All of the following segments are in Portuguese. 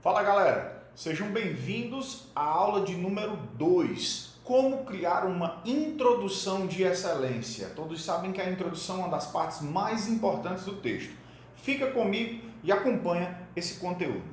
Fala galera, sejam bem-vindos à aula de número 2, como criar uma introdução de excelência. Todos sabem que a introdução é uma das partes mais importantes do texto. Fica comigo e acompanha esse conteúdo.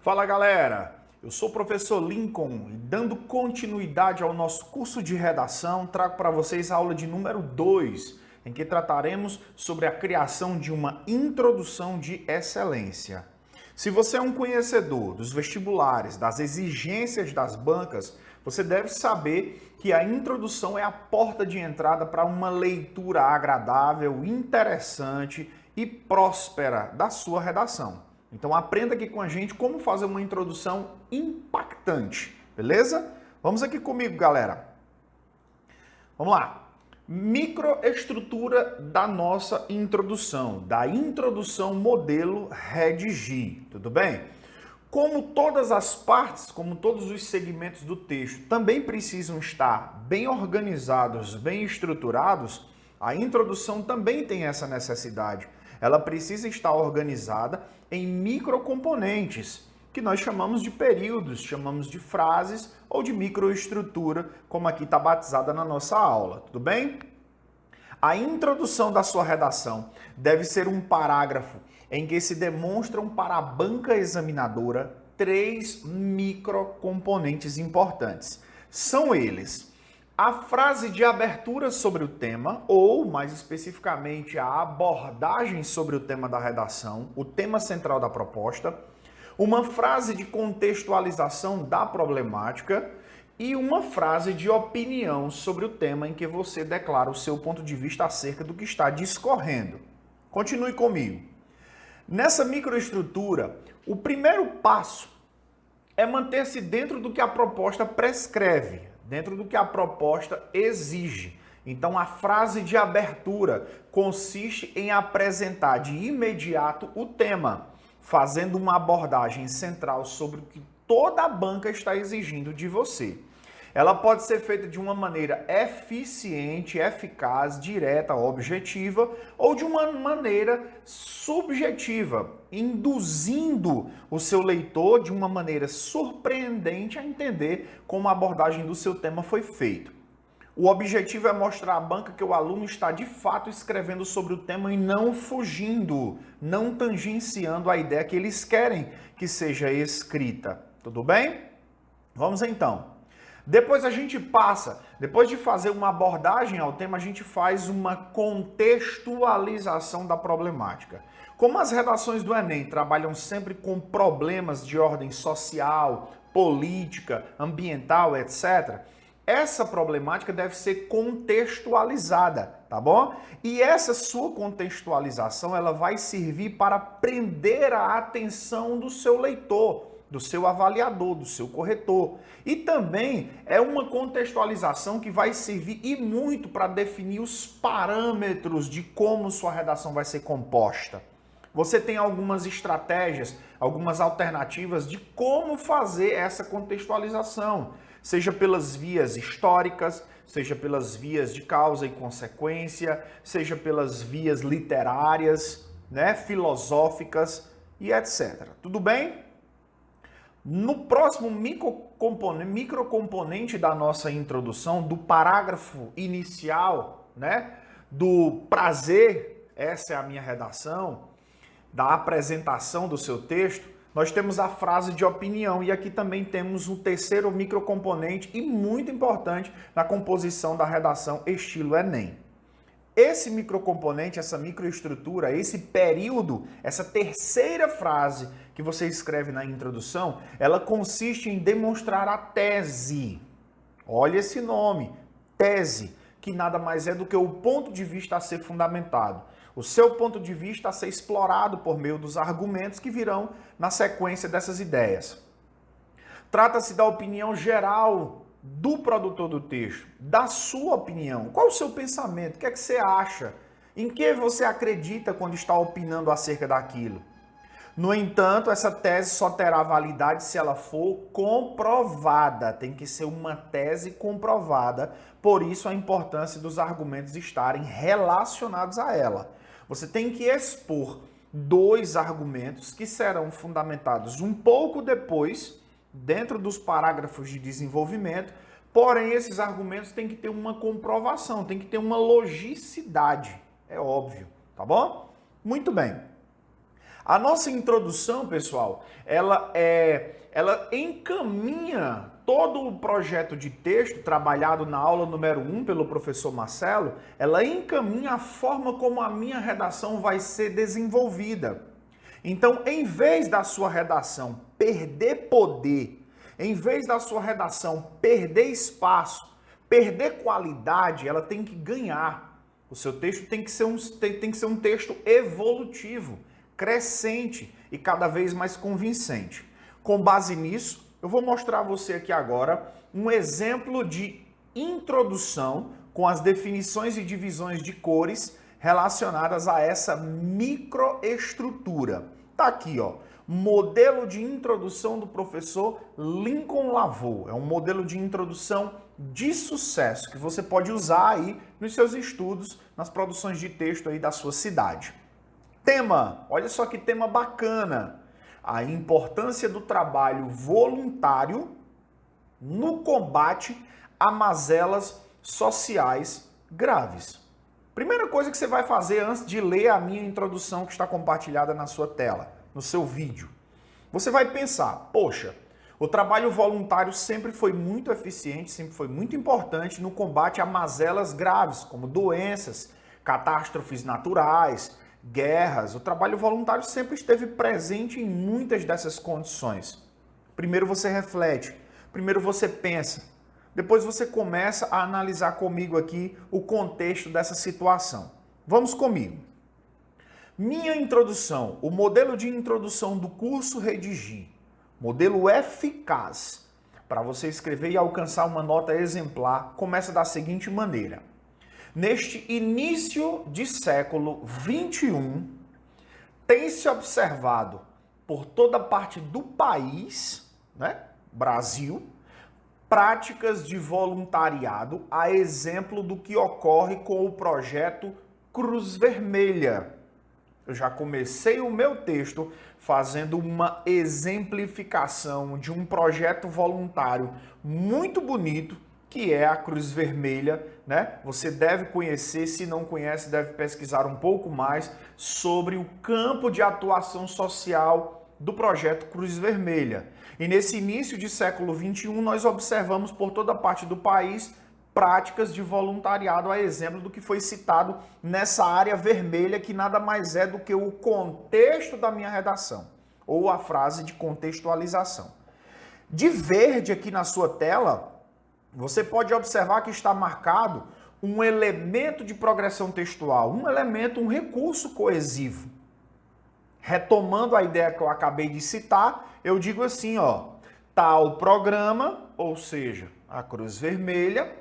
Fala galera, eu sou o professor Lincoln e dando continuidade ao nosso curso de redação, trago para vocês a aula de número 2, em que trataremos sobre a criação de uma introdução de excelência. Se você é um conhecedor dos vestibulares, das exigências das bancas, você deve saber que a introdução é a porta de entrada para uma leitura agradável, interessante e próspera da sua redação. Então aprenda aqui com a gente como fazer uma introdução impactante, beleza? Vamos aqui comigo, galera. Vamos lá. Microestrutura da nossa introdução, da introdução modelo Redigir, tudo bem? Como todas as partes, como todos os segmentos do texto também precisam estar bem organizados, bem estruturados, a introdução também tem essa necessidade. Ela precisa estar organizada em microcomponentes, que nós chamamos de períodos, chamamos de frases ou de microestrutura, como aqui está batizada na nossa aula, tudo bem? A introdução da sua redação deve ser um parágrafo em que se demonstram para a banca examinadora 3 microcomponentes importantes. São eles: a frase de abertura sobre o tema, ou, mais especificamente, a abordagem sobre o tema da redação, o tema central da proposta, uma frase de contextualização da problemática e uma frase de opinião sobre o tema em que você declara o seu ponto de vista acerca do que está discorrendo. Continue comigo. Nessa microestrutura, o primeiro passo é manter-se dentro do que a proposta prescreve, dentro do que a proposta exige. Então, a frase de abertura consiste em apresentar de imediato o tema, fazendo uma abordagem central sobre o que toda a banca está exigindo de você. Ela pode ser feita de uma maneira eficiente, eficaz, direta, objetiva, ou de uma maneira subjetiva, induzindo o seu leitor de uma maneira surpreendente a entender como a abordagem do seu tema foi feita. O objetivo é mostrar à banca que o aluno está de fato escrevendo sobre o tema e não fugindo, não tangenciando a ideia que eles querem que seja escrita. Tudo bem? Vamos então. Depois a gente passa, depois de fazer uma abordagem ao tema, a gente faz uma contextualização da problemática. Como as redações do Enem trabalham sempre com problemas de ordem social, política, ambiental, etc., essa problemática deve ser contextualizada, tá bom? E essa sua contextualização, ela vai servir para prender a atenção do seu leitor, do seu avaliador, do seu corretor. E também é uma contextualização que vai servir e muito para definir os parâmetros de como sua redação vai ser composta. Você tem algumas estratégias, algumas alternativas de como fazer essa contextualização, seja pelas vias históricas, seja pelas vias de causa e consequência, seja pelas vias literárias, filosóficas e etc. Tudo bem? No próximo microcomponente da nossa introdução, do parágrafo inicial, do prazer, essa é a minha redação, da apresentação do seu texto, nós temos a frase de opinião e aqui também temos o terceiro microcomponente e muito importante na composição da redação estilo Enem. Esse microcomponente, essa microestrutura, esse período, essa terceira frase que você escreve na introdução, ela consiste em demonstrar a tese. Olha esse nome, tese, que nada mais é do que o ponto de vista a ser fundamentado. O seu ponto de vista a ser explorado por meio dos argumentos que virão na sequência dessas ideias. Trata-se da opinião geral do produtor do texto, da sua opinião. Qual o seu pensamento? O que é que você acha? Em que você acredita quando está opinando acerca daquilo? No entanto, essa tese só terá validade se ela for comprovada. Tem que ser uma tese comprovada, por isso a importância dos argumentos estarem relacionados a ela. Você tem que expor 2 argumentos que serão fundamentados um pouco depois, dentro dos parágrafos de desenvolvimento, porém esses argumentos têm que ter uma comprovação, tem que ter uma logicidade, é óbvio, tá bom? Muito bem. A nossa introdução, pessoal, ela encaminha todo o projeto de texto trabalhado na aula número 1 pelo professor Marcelo, ela encaminha a forma como a minha redação vai ser desenvolvida. Então, em vez da sua redação perder poder, em vez da sua redação perder espaço, perder qualidade, ela tem que ganhar. O seu texto tem que ser um texto evolutivo, crescente e cada vez mais convincente. Com base nisso, eu vou mostrar a você aqui agora um exemplo de introdução com as definições e divisões de cores relacionadas a essa microestrutura. Tá aqui, ó, modelo de introdução do professor Lincoln Lavaux. É um modelo de introdução de sucesso que você pode usar aí nos seus estudos, nas produções de texto aí da sua cidade. Tema, olha só que tema bacana, a importância do trabalho voluntário no combate a mazelas sociais graves. Primeira coisa que você vai fazer antes de ler a minha introdução que está compartilhada na sua tela, no seu vídeo. Você vai pensar, poxa, o trabalho voluntário sempre foi muito eficiente, sempre foi muito importante no combate a mazelas graves, como doenças, catástrofes naturais, guerras. O trabalho voluntário sempre esteve presente em muitas dessas condições. Primeiro você reflete, primeiro você pensa, depois você começa a analisar comigo aqui o contexto dessa situação. Vamos comigo. Minha introdução, o modelo de introdução do curso Redigir, modelo eficaz para você escrever e alcançar uma nota exemplar, começa da seguinte maneira. Neste início de século XXI, tem-se observado por toda parte do país, né, Brasil, práticas de voluntariado, a exemplo do que ocorre com o projeto Cruz Vermelha. Eu já comecei o meu texto fazendo uma exemplificação de um projeto voluntário muito bonito, que é a Cruz Vermelha, né? Você deve conhecer, se não conhece, deve pesquisar um pouco mais sobre o campo de atuação social do projeto Cruz Vermelha. E nesse início de século XXI, nós observamos por toda parte do país práticas de voluntariado, a exemplo do que foi citado nessa área vermelha, que nada mais é do que o contexto da minha redação, ou a frase de contextualização. De verde aqui na sua tela, você pode observar que está marcado um elemento de progressão textual, um elemento, um recurso coesivo. Retomando a ideia que eu acabei de citar, eu digo assim, ó, tal programa, ou seja, a Cruz Vermelha,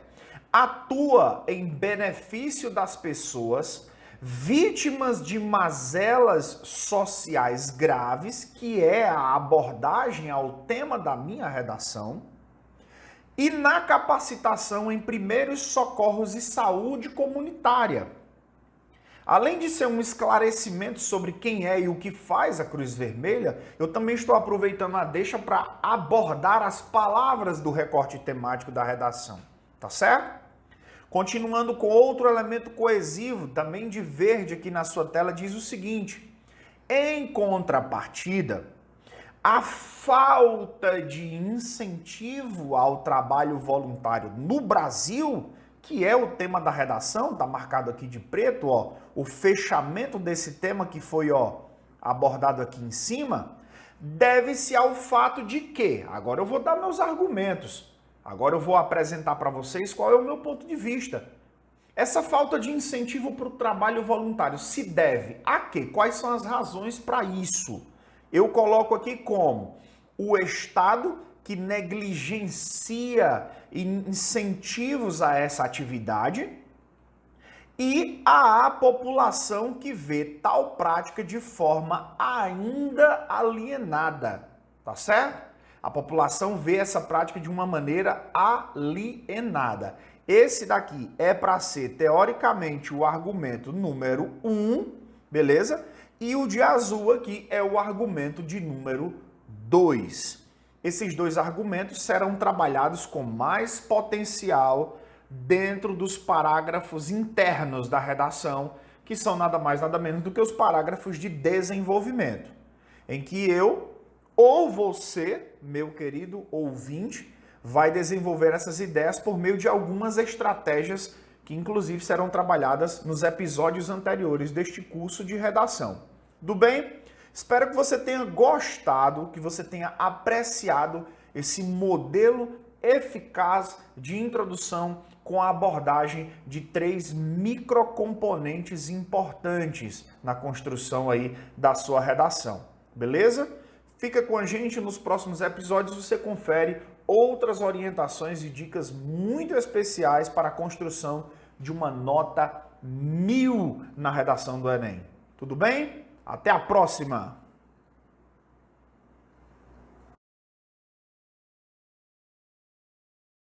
atua em benefício das pessoas vítimas de mazelas sociais graves, que é a abordagem ao tema da minha redação, e na capacitação em primeiros socorros e saúde comunitária. Além de ser um esclarecimento sobre quem é e o que faz a Cruz Vermelha, eu também estou aproveitando a deixa para abordar as palavras do recorte temático da redação, tá certo? Continuando com outro elemento coesivo, também de verde aqui na sua tela, diz o seguinte: em contrapartida, a falta de incentivo ao trabalho voluntário no Brasil, que é o tema da redação, está marcado aqui de preto, ó, o fechamento desse tema que foi, ó, abordado aqui em cima, deve-se ao fato de que, agora eu vou dar meus argumentos, agora eu vou apresentar para vocês qual é o meu ponto de vista. Essa falta de incentivo para o trabalho voluntário se deve a quê? Quais são as razões para isso? Eu coloco aqui como o Estado que negligencia incentivos a essa atividade e a população que vê tal prática de forma ainda alienada, tá certo? A população vê essa prática de uma maneira alienada. Esse daqui é para ser, teoricamente, o argumento número 1, beleza? E o de azul aqui é o argumento de número 2. Esses dois argumentos serão trabalhados com mais potencial dentro dos parágrafos internos da redação, que são nada mais nada menos do que os parágrafos de desenvolvimento, em que eu ou você, meu querido ouvinte, vai desenvolver essas ideias por meio de algumas estratégias que inclusive serão trabalhadas nos episódios anteriores deste curso de redação. Tudo bem? Espero que você tenha gostado, que você tenha apreciado esse modelo eficaz de introdução com a abordagem de 3 microcomponentes importantes na construção aí da sua redação. Beleza? Fica com a gente, nos próximos episódios você confere outras orientações e dicas muito especiais para a construção de uma nota 1000 na redação do Enem. Tudo bem? Até a próxima!